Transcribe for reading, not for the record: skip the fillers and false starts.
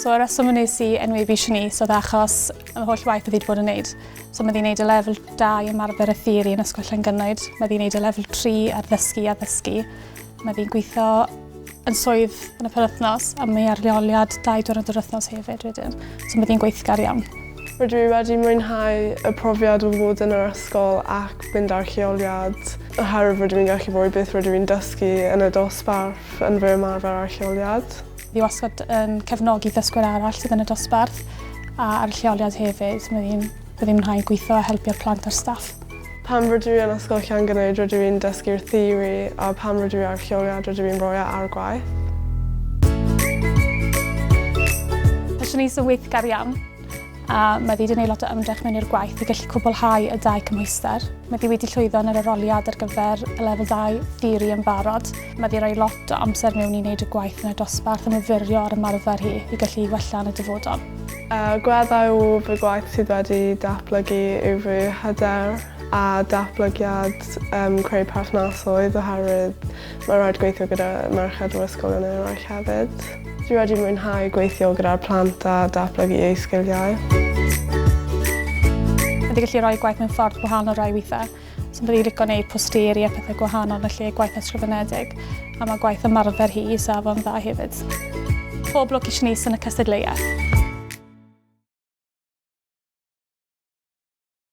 So y reswm yn nes I enwebu Shaneece oedd achos y holl waith oedd wedi bod yn wneud. So mae wedi'i wneud y lefel 2 ymarfer y theori yn Ysgol Llangynwyd. Mae wedi'i wneud y lefel 3 ar ddysgu a ddysgu. Mae wedi'i'n gweithio yn swydd yn y penwythnos a mae ar leoliad 2 diwrnod yr wythnos hefyd wedyn. So mae wedi'i'n gweithgar iawn. Rydw i wedi mwynhau y profiad o fod yn yr ysgol ac mynd ar lleoliad. Oherwydd rydw i'n gallu fod beth rydw i'n dysgu yn y dosbarth yn fy ymarfer ar lleoliad. Fi wastad yn cefnogi dysgwyr arall sydd yn y dosbarth a ar lleoliad hefyd. Byddi'n mwynhau gweithio a helpu'r plant a'r staff. Pam rydw i yn Ysgol Llangynwyd rydw i'n dysgu'r theori a pam rydw i ar lleoliad rydw i'n rhoi ar gwaith. Mae Shaneece yn weithgar iawn. A mae wedi gwneud lot o ymdrech mewn i'r gwaith i gallu cwblhau y 2 cymhwyster. Mae wedi llwyddo yn yr aroliad ar gyfer y lefel 2 theori yn barod. Mae wedi rhoi lot o amser mewn i wneud y gwaith yn y dosbarth a myfyrio ar ymarfer hi i gallu wella yn y dyfodol. Gweddau o fy gwaith sydd wedi datblygu yw fy hyder a datblygiad creu perthnasoedd oherwydd mae rhaid gweithio gyda merched o ysgolion eraill hefyd. Dwi wedi mwynhau gweithio gyda'r plant a datblygu eu sgiliau. Mae wedi gallu rhoi gwaith mewn ffordd gwahanol rai weithiau. So mae wedi licio gwneud posteri a pethau gwahanol yn lle gwaith ysgrifenedig. A mae gwaith ymarfer hi i safon dda hefyd. Pob lwc i Shaneece yn y cystadleuaeth.